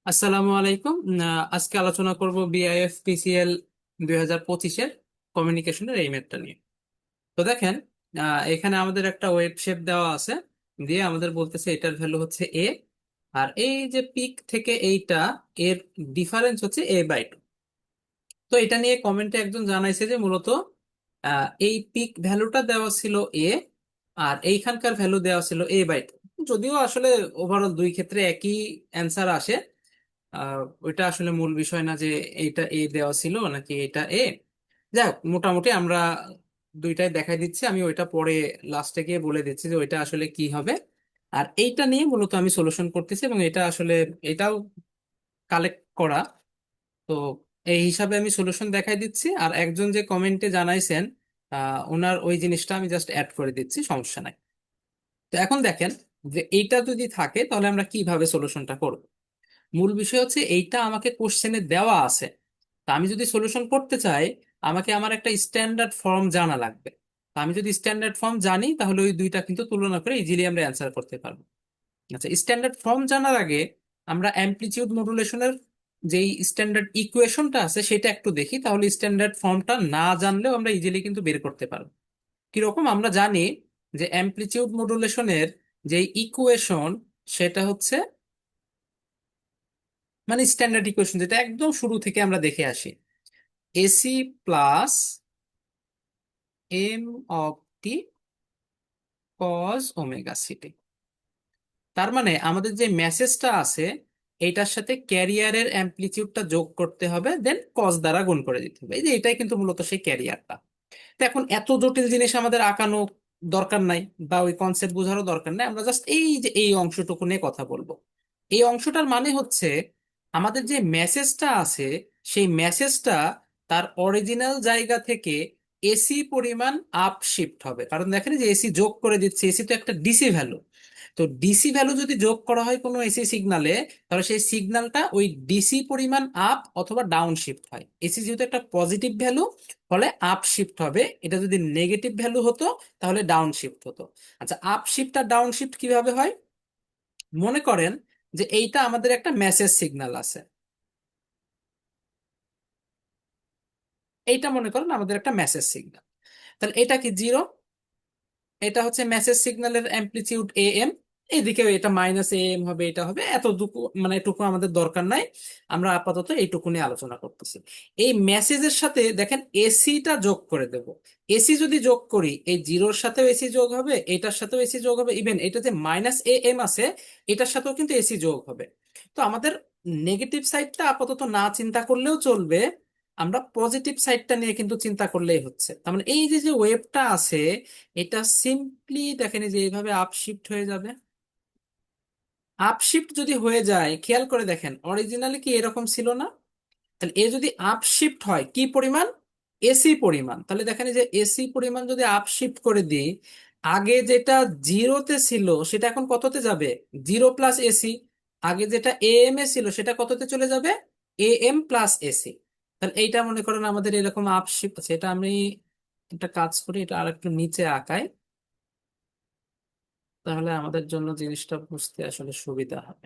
আসসালামু আলাইকুম। আজকে আলোচনা করব বিআইএফ পিসিএল 2025-এর কমিউনিকেশনের এই ম্যাথটা নিয়ে। তো দেখেন, এখানে আমাদের একটা ওয়েভ শেপ দেওয়া আছে, দিয়ে আমাদের বলতেছে এটার ভ্যালু হচ্ছে এ, আর এই যে পিক থেকে এইটা, এর ডিফারেন্স হচ্ছে A/2। তো এটা নিয়ে কমেন্টে একজন জানাইছে যে মূলত এই পিক ভ্যালুটা দেওয়া ছিল এ, আর এইখানকার ভ্যালু দেওয়া ছিল A/2। যদিও আসলে ওভারঅল দুই ক্ষেত্রে একই অ্যান্সার আসে। ওইটা আসলে মূল বিষয় না যে এইটা এ দেওয়া ছিল নাকি এটা এ। যাই হোক, মোটামুটি আমরা দুইটাই দেখাই দিচ্ছি, আমি ওইটা পরে লাস্টে গিয়ে বলে দিচ্ছি যে ওইটা আসলে কি হবে। আর এইটা নিয়ে মূলত আমি সলিউশন করতেছি, এবং এটা আসলে এটাও কালেক্ট করা। তো এই হিসাবে আমি সলিউশন দেখাই দিচ্ছি, আর একজন যে কমেন্টে জানাইছেন ওনার ওই জিনিসটা আমি জাস্ট অ্যাড করে দিচ্ছি, সমস্যা নাই। তো এখন দেখেন যে এইটা যদি থাকে তাহলে আমরা কিভাবে সলিউশনটা করব। মূল বিষয় হচ্ছে এইটা আমাকে কোশ্চেনে দেওয়া আছে। তা আমি যদি সলিউশন করতে চাই, আমাকে আমার একটা স্ট্যান্ডার্ড ফর্ম জানা লাগবে। তা আমি যদি স্ট্যান্ডার্ড ফর্ম জানি তাহলে ওই দুইটা কিন্তু তুলনা করে ইজিলি আমরা অ্যান্সার করতে পারবো। আচ্ছা, স্ট্যান্ডার্ড ফর্ম জানার আগে আমরা অ্যামপ্লিটিউড মডুলেশনের যেই স্ট্যান্ডার্ড ইকুয়েশনটা আছে সেটা একটু দেখি, তাহলে স্ট্যান্ডার্ড ফর্মটা না জানলেও আমরা ইজিলি কিন্তু বের করতে পারবো। কিরকম আমরা জানি যে অ্যামপ্লিটিউড মডুলেশনের যে ইকুয়েশন, সেটা হচ্ছে মানে স্ট্যান্ডার্ড ইকুয়েশন যেটা একদম শুরু থেকে আমরা দেখে আসি, AC plus M of T cos omega CT. তার মানে আমাদের যে মেসেজটা আছে এইটার সাথে ক্যারিয়ারের অ্যামপ্লিটিউডটা যোগ করতে হবে, দেন কজ দ্বারা গুণ করে দিতে হবে। এই যে এটাই কিন্তু মূলত সেই ক্যারিয়ারটা। তো এখন এত জটিল জিনিস আমাদের আঁকানো দরকার নাই, বা ওই কনসেপ্ট বোঝারও দরকার নাই, আমরা জাস্ট এই যে এই অংশটুকু নিয়ে কথা বলবো। এই অংশটার মানে হচ্ছে আমাদের যে মেসেজটা আছে সেই মেসেজটা তার অরিজিনাল জায়গা থেকে এসি পরিমাণ আপ শিফট হবে। কারণ দেখেন যে এসি যোগ করে দিচ্ছে, এসি তো একটা ডিসি ভ্যালু। তো ডিসি ভ্যালু যদি যোগ করা হয় কোনো এসি সিগনালে, তাহলে সেই সিগন্যালটা ওই ডিসি পরিমাণ আপ অথবা ডাউন শিফট হয়। এসি যেহেতু একটা পজিটিভ ভ্যালু, ফলে আপ শিফট হবে। এটা যদি নেগেটিভ ভ্যালু হতো তাহলে ডাউন শিফট হতো। আচ্ছা, আপ শিফট আর ডাউন শিফট কিভাবে হয়? মনে করেন যে এইটা আমাদের একটা মেসেজ সিগন্যাল আছে, এইটা মনে করেন আমাদের একটা মেসেজ সিগন্যাল। তাহলে এটা কি জিরো? এটা হচ্ছে মেসেজ সিগন্যালের অ্যামপ্লিটিউড এ এম। এইদিকে এটা মাইনাস এ এম হবে, এটা হবে এতটুকু, মানে এটুকু আমাদের দরকার নাই। আমরা আপাতত এইটুকু নিয়ে আলোচনা করতেছি। এই মেসেজের সাথে দেখেন এসিটা যোগ করে দেব। এসি যদি যোগ করি, এই জিরোর সাথেও এসি যোগ হবে, এটার সাথেও এসি যোগ হবে, ইভেন এটা যে মাইনাস এ এম আছে এটার সাথেও কিন্তু এসি যোগ হবে। তো আমাদের নেগেটিভ সাইডটা আপাতত না চিন্তা করলেও চলবে, আমরা পজিটিভ সাইডটা নিয়ে কিন্তু চিন্তা করলেই হচ্ছে। তার মানে এই যে যে ওয়েভটা আছে, এটা সিম্পলি দেখেন এই যে এইভাবে আপশিফট হয়ে যাবে। আপশিফট যদি হয়ে যায়, খেয়াল করে দেখেন অরিজিনালি কি এরকম ছিল না? তাহলে এ যদি আপশিফট হয় কি পরিমাণ? এসি পরিমাণ। তাহলে দেখেন এই যে এসি পরিমাণ যদি আপশিফট করে দিই, আগে যেটা জিরোতে ছিল সেটা এখন কততে যাবে? Zero plus AC. আগে যেটা এ এম এ ছিল সেটা কততে চলে যাবে? A M plus AC. তাহলে এইটা মনে করেন আমাদের এরকম আপশিফট আছে। এটা আমি একটা কাজ করি, এটা আর একটু নিচে আঁকাই, তাহলে আমাদের জন্য জিনিসটা বুঝতে আসলে সুবিধা হবে।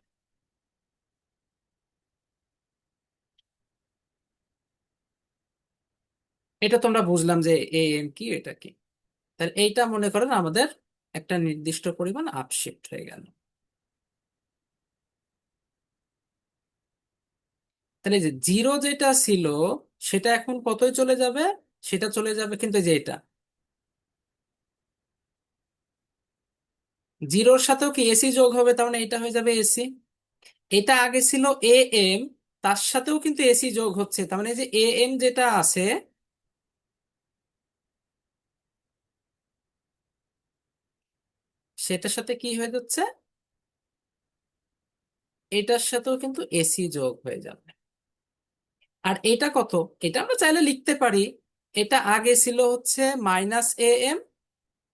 এটা তোমরা বুঝলাম যে এ এম কি, এটা কি। তাহলে এইটা মনে করেন আমাদের একটা নির্দিষ্ট পরিমাণ আপশিফট হয়ে গেল। তাহলে এই যে জিরো যেটা ছিল সেটা এখন কতই চলে যাবে? সেটা চলে যাবে কিন্তু এই যে এটা জিরোর সাথেও কি এসি যোগ হবে, তার মানে এটা হয়ে যাবে এসি। এটা আগে ছিল এ এম, তার সাথেও কিন্তু এসি যোগ হচ্ছে, তার মানে এই যে এ এম যেটা আছে সেটার সাথে কি হয়ে যাচ্ছে? এটার সাথেও কিন্তু এসি যোগ হয়ে যাবে। আর এটা কত? এটা আমরা চাইলে লিখতে পারি, এটা আগে ছিল হচ্ছে মাইনাস এ এম,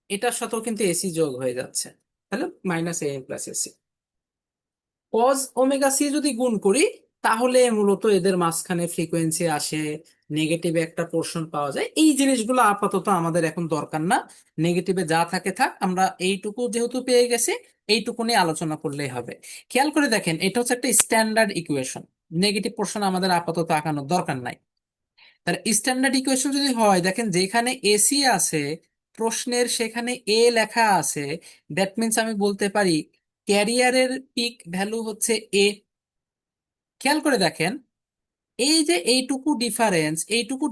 এটার সাথেও কিন্তু এসি যোগ হয়ে যাচ্ছে, তাহলে minus A M plus AC. Cos omega C যদি গুণ করি, তাহলে মূলত এদের মাঝখানে ফ্রিকোয়েন্সি আসে, নেগেটিভে একটা পোর্শন পাওয়া যায়। এই জিনিসগুলো আপাতত আমাদের এখন দরকার না, নেগেটিভে যা থাকে থাক, আমরা এইটুকু যেহেতু পেয়ে গেছি এইটুকু নিয়ে আলোচনা করলেই হবে। খেয়াল করে দেখেন, এটা হচ্ছে একটা স্ট্যান্ডার্ড ইকুয়েশন, নেগেটিভ পোর্শন আমাদের আপাতত আঁকানোর দরকার নাই। তাহলে স্ট্যান্ডার্ড ইকুয়েশন যদি হয়, দেখেন যেখানে এসি আছে প্রশ্নের সেখানে এ লেখা আছে, দ্যাট মিন্স আমি বলতে পারি ক্যারিয়ারের পিক ভ্যালু হচ্ছে এ। খেয়াল করে দেখেন, এই যে এইটুকু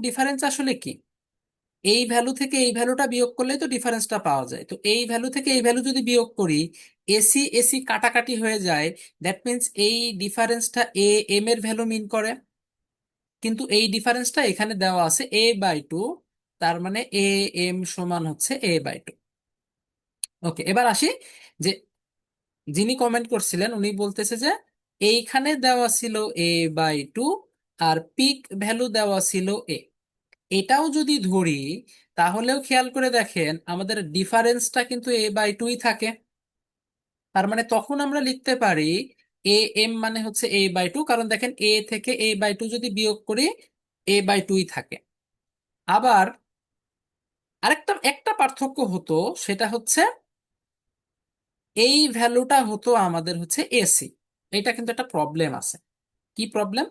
ডিফারেন্স আসলে কি? এই ভ্যালু থেকে এই ভ্যালুটা বিয়োগ করলে তো ডিফারেন্সটা পাওয়া যায়। তো এই ভ্যালু থেকে এই ভ্যালু যদি বিয়োগ করি, এসি এসি কাটাকাটি হয়ে যায়, দ্যাট মিন্স এই ডিফারেন্সটা এ এম এর ভ্যালু মিন করে। কিন্তু এই ডিফারেন্সটা এখানে দেওয়া আছে a/2, তার মানে এ এম সমান হচ্ছে a/2। ওকে, এবার আসি যে যিনি কমেন্ট করছিলেন উনি বলতেছে যে এইখানে দেওয়া ছিল a/2 আর পিক ভ্যালু দেওয়া ছিল এ। এটাও যদি ধরি, তাহলেও খেয়াল করে দেখেন আমাদের ডিফারেন্সটা কিন্তু a/2ই থাকে। তার মানে তখন আমরা লিখতে পারি এ এম মানে হচ্ছে a/2, কারণ দেখেন এ থেকে a/2 যদি বিয়োগ করি a/2ই থাকে। আবার আরেকটা একটা পার্থক্য হতো, সেটা হচ্ছে এই ভ্যালুটা হতো আমাদের হচ্ছে এসি। এটা কিন্তু একটা প্রবলেম আছে। কি প্রবলেম?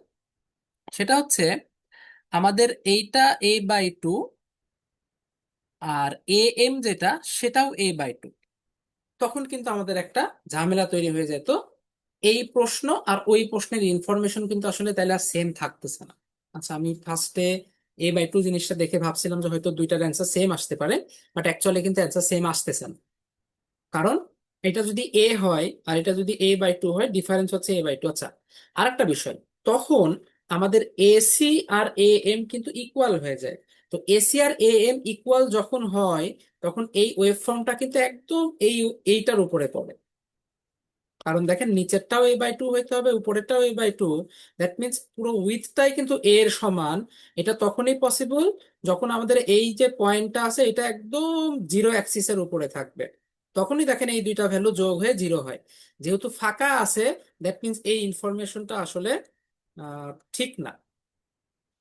সেটা হচ্ছে আমাদের এইটা a/2 আর এ এম যেটা সেটাও a/2, তখন কিন্তু আমাদের একটা ঝামেলা তৈরি হয়ে যেত। এই প্রশ্ন আর ওই প্রশ্নের ইনফরমেশন কিন্তু আসলে তাহলে আর সেম থাকতেছে না। আচ্ছা, আমি ফার্স্টে a/2 জিনিসটা দেখে ভাবছিলাম যে হয়তো দুইটার অ্যান্সার সেম আসতে পারে, বাট অ্যাকচুয়ালি কিন্তু অ্যান্সার সেম আসতেছে না। কারণ এটা যদি এ হয় আর এটা যদি a/2 হয়, ডিফারেন্স হচ্ছে a/2। আচ্ছা, আর একটা বিষয়, তখন আমাদের এসি আর এ এম কিন্তু ইকুয়াল হয়ে যায়। তো এসি আর এ এম ইকুয়াল যখন হয়, তখন এই ওয়েভ ফর্মটা কিন্তু একদম এইটার উপরে পড়ে। কারণ দেখেন নিচেরটাও a/2 হইতে হবে, উপরেরটাও a/2। দ্যাট মিন্স পুরো উইথটাই কিন্তু a এর সমান। এটা তখনই পসিবল যখন আমাদের এই যে পয়েন্টটা আছে এটা একদম জিরো অ্যাক্সিসের উপরে থাকবে। তখনই দেখেন এই দুইটা ভ্যালু যোগ হয়ে জিরো হয়। যেহেতু ফাঁকা আছে, দ্যাট মিন্স এই ইনফরমেশনটা আসলে ঠিক না।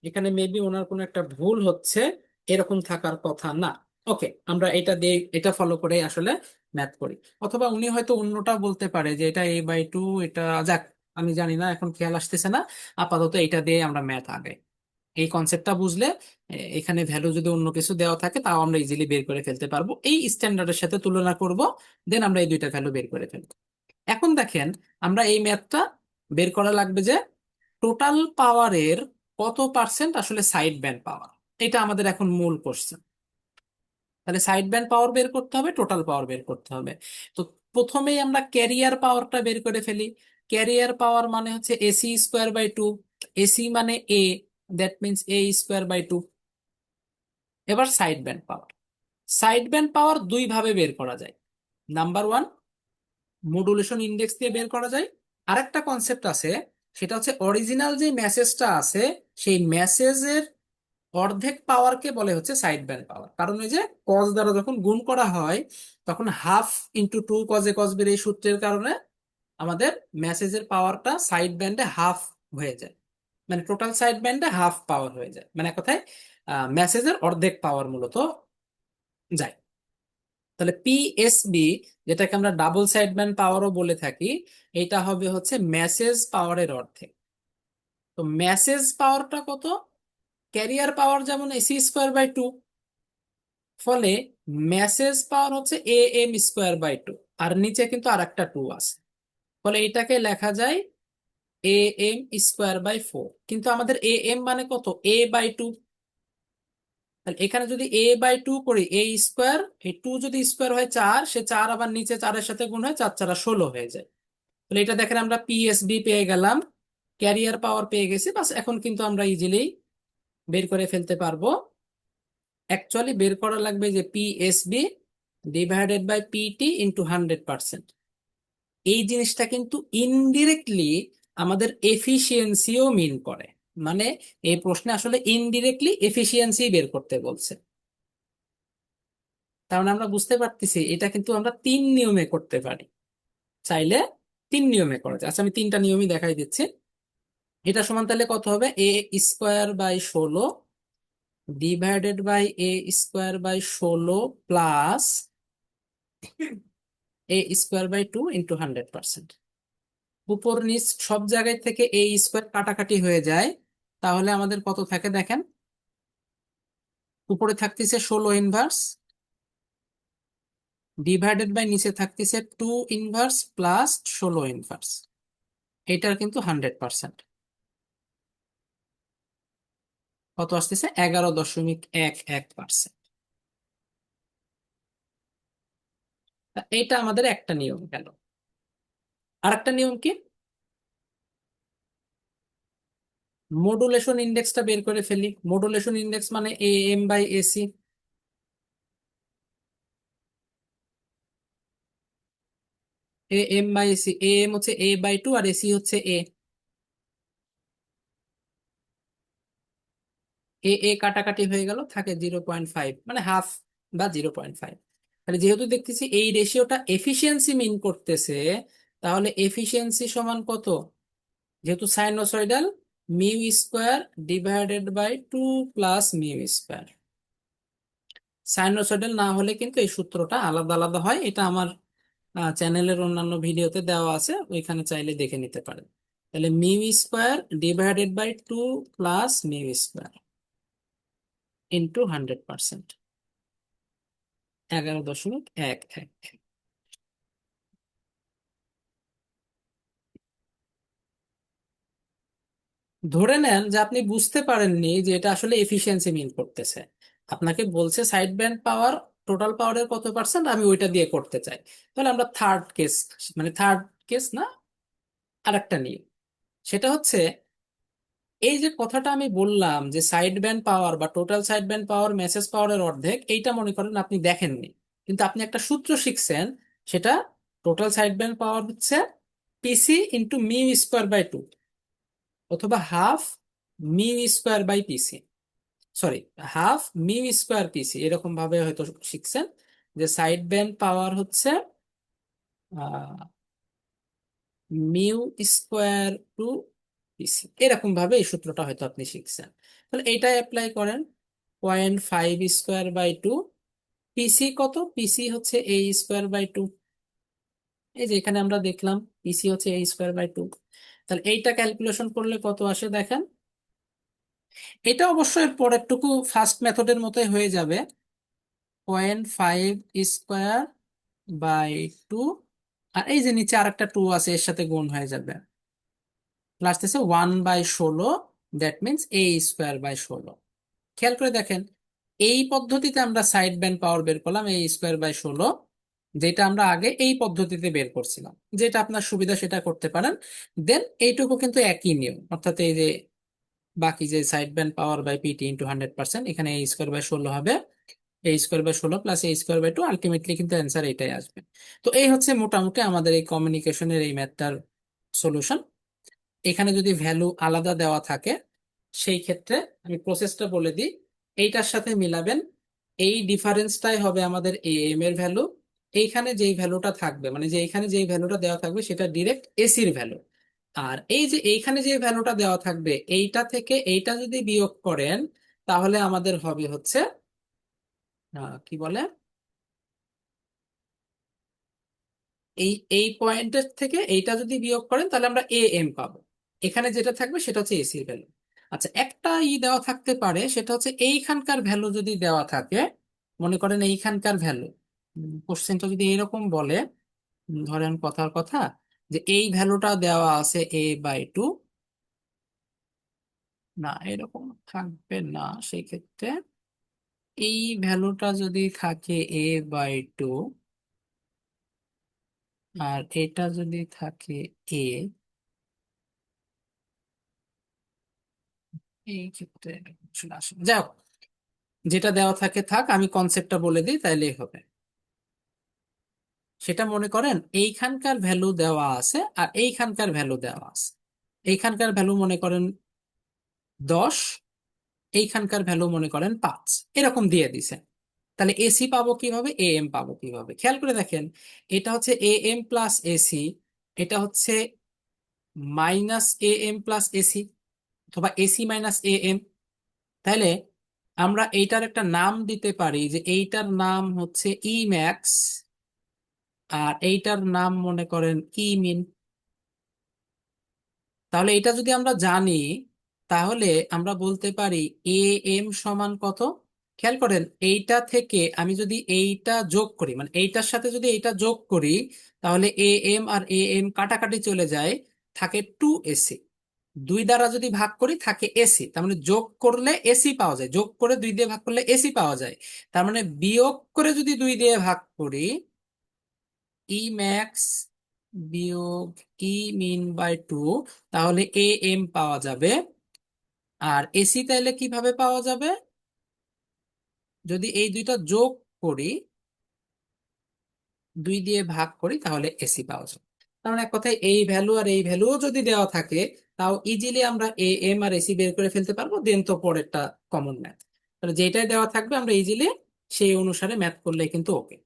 এখানে মেবি ওনার কোনো একটা ভুল হচ্ছে, এরকম থাকার কথা না। ওকে, আমরা এটা দিয়ে এটা ফলো করে আসলে ম্যাথ করি। অথবা উনি হয়তো অন্যটা বলতে পারে যে এটা a/2, এটা যাক, আমি জানি না, এখন খেয়াল আসতেছে না। আপাতত এটা দিয়ে আমরা ম্যাথ আগাই। এই কনসেপ্টটা বুঝলে এখানে ভ্যালু যদি অন্য কিছু দেওয়া থাকে তাও আমরা ইজিলি বের করে ফেলতে পারবো, এই স্ট্যান্ডার্ডের সাথে তুলনা করব, দেন আমরা এই দুইটা ভ্যালু বের করে ফেলবো। এখন দেখেন, আমরা এই ম্যাথটা বের করা লাগবে যে টোটাল পাওয়ারের কত পার্সেন্ট আসলে সাইড ব্যান্ড পাওয়ার। এটা আমাদের এখন মূল কোশ্চেন। তাহলে সাইড ব্যান্ড পাওয়ার বের করতে হবে, টোটাল পাওয়ার বের করতে হবে। তো প্রথমেই আমরা ক্যারিয়ার পাওয়ারটা বের করে ফেলি। ক্যারিয়ার পাওয়ার মানে হচ্ছে ac²/2। এসি মানে এ, দ্যাট মিন্স a²/2। এবার সাইড ব্যান্ড পাওয়ার, সাইড ব্যান্ড পাওয়ার দুই ভাবে বের করা যায়। নাম্বার ওয়ান, মডুলেশন ইন্ডেক্স দিয়ে বের করা যায়। আরেকটা কনসেপ্ট আছে, সেটা হচ্ছে অরিজিনাল যে মেসেজটা আছে সেই মেসেজের অর্ধেক পাওয়ারকে বলে হচ্ছে সাইড ব্যান্ড পাওয়ার। কারণ ওই যে কজ দ্বারা যখন গুণ করা হয়, তখন 1/2 × 2 কজে কস বের, এই সূত্রের কারণে আমাদের মেসেজের পাওয়ারটা সাইড ব্যান্ডে হাফ হয়ে যায়। মানে টোটাল সাইড ব্যান্ডে হাফ পাওয়ার হয়ে যায়, মানে এক কথায় মেসেজের অর্ধেক পাওয়ার মূলত যায়। তাহলে পিএসবি, যেটাকে আমরা ডাবল সাইড ব্যান্ড পাওয়ারও বলে থাকি, এটা হবে হচ্ছে মেসেজ পাওয়ারের অর্ধেক। তো মেসেজ পাওয়ারটা কত? ক্যারিয়ার পাওয়ার যেমন ac²/2, ফলে মেসেজ পাওয়ার হচ্ছে am²/2। আর নিচে কিন্তু আর একটা 2 আছে, ফলে এটাকে লেখা যায় am²/4। কিন্তু আমাদের am মানে কত? a/2। তাহলে এখানে যদি a/2 করি, a², এই 2 যদি স্কোয়ার হয় 4, সে 4 আবার নিচে 4-এর সাথে গুণ হয়, 4×4=16 হয়ে যায়। তাহলে এটা দেখেন আমরা পিএসবি পেয়ে গেলাম, ক্যারিয়ার পাওয়ার পেয়ে গেছি। বাস এখন কিন্তু আমরা ইজিলি বের করে ফেলতে পারবো। অ্যাকচুয়ালি বের করা লাগবে যে PSB divided by PT into 100%। এই জিনিসটা কিন্তু ইনডিরেক্টলি আমাদের এফিসিয়েন্সিও মিন করে। মানে এই প্রশ্নে আসলে ইনডিরেক্টলি এফিসিয়েন্সি বের করতে বলছে। কারণ আমরা বুঝতে পারতেছি এটা কিন্তু আমরা 3 নিয়মে করতে পারি, চাইলে 3 নিয়মে করা যায়। আচ্ছা, আমি 3টা নিয়মই দেখাই দিচ্ছি। এটা সমান তাহলে কত হবে? a² / 16 divided by A square by 16 plus A square by 2 into 100%। উপর নিচ সব জায়গায় থেকে এ স্কোয়ার কাটাকাটি হয়ে যায়, তাহলে আমাদের কত থাকে দেখেন। উপরে থাকতেছে 16 ইনভার্স, ডিভাইডেড বাই নিচে থাকতেছে 2 ইনভার্স প্লাস 16 ইনভার্স। এটার কিন্তু 100%। কত আসতেছে? 11.11%। এটা আমাদের একটা নিয়ম গেল। আর একটা নিয়ম কি, মডুলেশন ইন্ডেক্সটা বের করে ফেলি। মডুলেশন ইন্ডেক্স মানে A M by AC. A M by AC, A M হচ্ছে এ বাই 2 আর এসি হচ্ছে এ। এ এ কাটাকাটি হয়ে গেল, থাকে 0.5, মানে হাফ বা 0.5। তাহলে যেহেতু দেখতেছি এই রেশিওটা এফিসিয়েন্সি মিন করতেছে, তাহলে এফিসিয়েন্সি সমান কত? যেহেতু sinusoidal, mu square divided by 2 plus mu square. Sinusoidal না হলে কিন্তু এই সূত্রটা আলাদা আলাদা হয়, এটা আমার চ্যানেলের অন্যান্য ভিডিওতে দেওয়া আছে, ওইখানে চাইলে দেখে নিতে পারেন। তাহলে mu square divided by 2 plus mu square into 100%, 11.11। ধরে নেন যে আপনি বুঝতে পারেননি যে এটা আসলে এফিসিয়েন্সি মিন করতেছে। আপনাকে বলছে সাইড ব্যান্ড পাওয়ার টোটাল পাওয়ারের কত পার্সেন্ট, আমি ওইটা দিয়ে করতে চাই। তাহলে আমরা থার্ড কেস, মানে থার্ড কেস না, আরেকটা নিই। সেটা হচ্ছে এই যে কথাটা আমি বললাম যে সাইড ব্যান্ড পাওয়ার বা টোটাল সাইড ব্যান্ড পাওয়ার মেসেজ পাওয়ারের অর্ধেক, এইটা মনে করেন আপনি দেখেননি, কিন্তু আপনি একটা সূত্র শিখছেন। সেটা টোটাল সাইড ব্যান্ড পাওয়ার হচ্ছে PC into mu square by 2, অথবা half mu square by PC, sorry, half mu square PC, এরকম ভাবে হয়তো শিখছেন। যে সাইড ব্যান্ড পাওয়ার হচ্ছে মিউ স্কোয়ার টু পিসি, এরকম ভাবে এই সূত্রটা হয়তো আপনি শিখছেন। তাহলে এইটাই অ্যাপ্লাই করেন। 0.5 স্কোয়ার বাই 2, পিসি কত? পিসি হচ্ছে এ স্কোয়ার বাই 2। এই যে এখানে আমরা দেখলাম পিসি হচ্ছে এ স্কোয়ার বাই 2। তাহলে এইটা ক্যালকুলেশন করলে কত আসে দেখেন। এটা অবশ্যই পরেরটুকু ফার্স্ট মেথডের মতোই হয়ে যাবে। 0.5 স্কোয়ার বাই 2, আর এই যে নিচে আরেকটা 2 আছে, এর সাথে গুণ হয়ে যাবে, প্লাস দিচ্ছে 1/16, that means A square by 16। খেয়াল করে দেখেন, এই পদ্ধতিতে আমরা সাইড ব্যান্ড পাওয়ার বের করলাম এ স্কোয়ার বাই 16, যেটা আমরা আগে এই পদ্ধতিতে বের করছিলাম। যেটা আপনার সুবিধা সেটা করতে পারেন। দেন এইটুকু কিন্তু একই নিয়ম, অর্থাৎ এই যে বাকি যে side band power by PT into 100%, এখানে এ স্কোয়ার বাই 16 হবে, A square by 16 plus A square by 2, ultimately কিন্তু অ্যান্সার এটাই আসবে। তো এই হচ্ছে মোটামুটি আমাদের এই কমিউনিকেশনের এই ম্যাথটার সলিউশন। এখানে যদি ভ্যালু আলাদা দেওয়া থাকে, সেই ক্ষেত্রে আমি প্রসেসটা বলে দিই। এইটার সাথে মিলাবেন, এই ডিফারেন্সটাই হবে আমাদের এ এম এর ভ্যালু। এইখানে যেই ভ্যালুটা থাকবে, মানে যে এইখানে যেই ভ্যালুটা দেওয়া থাকবে সেটা ডিরেক্ট এসির ভ্যালু। আর এই যে এইখানে যে ভ্যালুটা দেওয়া থাকবে, এইটা থেকে এইটা যদি বিয়োগ করেন, তাহলে আমাদের হবে হচ্ছে কি বলে, এই এই পয়েন্টের থেকে এইটা যদি বিয়োগ করেন তাহলে আমরা এ এম পাবো। এখানে যেটা থাকবে সেটা হচ্ছে এসির ভ্যালু। আচ্ছা, একটা দেওয়া থাকতে পারে, সেটা হচ্ছে এইখানকার ভ্যালু যদি দেওয়া থাকে, মনে করেন এইখানকার ভ্যালু, কোশ্চেনটা যদি এরকম বলে, ধরেন কথার কথা, যে এই ভ্যালুটা দেওয়া আছে এ বাই 2, না এরকম থাকবে না, সেই ক্ষেত্রে এই ভ্যালুটা যদি থাকে এ বাই 2, আর এটা যদি থাকে এ, এই ক্ষেত্রে আসলে আসে না। যাই হোক, যেটা দেওয়া থাকে থাক, আমি কনসেপ্টটা বলে দিই তাইলেই হবে। সেটা মনে করেন এইখানকার ভ্যালু দেওয়া আছে আর এইখানকার ভ্যালু দেওয়া আছে। এইখানকার ভ্যালু মনে করেন 10, এইখানকার ভ্যালু মনে করেন 5, এরকম দিয়ে দিছে। তাহলে এসি পাবো কিভাবে, এ এম পাবো কিভাবে? খেয়াল করে দেখেন, এটা হচ্ছে এ এম প্লাস এসি, এটা হচ্ছে minus A M plus AC, অথবা এসি মাইনাস এ এম। তাইলে আমরা এইটার একটা নাম দিতে পারি, যে এইটার নাম হচ্ছে ই ম্যাক্স, আর এইটার নাম মনে করেন ই মিন। তাহলে এটা যদি আমরা জানি, তাহলে আমরা বলতে পারি এ এম সমান কত। খেয়াল করেন, এইটা থেকে আমি যদি এইটা যোগ করি, মানে এইটার সাথে যদি এইটা যোগ করি, তাহলে A M R A M কাটাকাটি চলে যায়, থাকে 2 এসি। 2 দ্বারা যদি ভাগ করি থাকে এসি, তার মানে যোগ করলে এসি পাওয়া যায়, যোগ করে 2 দিয়ে ভাগ করলে এসি পাওয়া যায়। তার মানে বিয়োগ করে যদি 2 দিয়ে ভাগ করি, ই ম্যাক্স বিয়োগ ই মিন বাই 2, তাহলে এ এম পাওয়া যাবে। আর এসি তাইলে কিভাবে পাওয়া যাবে? যদি এই দুইটা যোগ করি, 2 দিয়ে ভাগ করি, তাহলে এসি পাওয়া যাবে। তার মানে এক কথায় এই ভ্যালু আর এই ভ্যালুও যদি দেওয়া থাকে, তাও ইজিলি আমরা এ এম আর এসি বের করে ফেলতে পারবো, দেন তো পরেরটা কমন ম্যাথ। তাহলে যেটাই দেওয়া থাকবে আমরা ইজিলি সেই অনুসারে ম্যাথ করলে কিন্তু ওকে।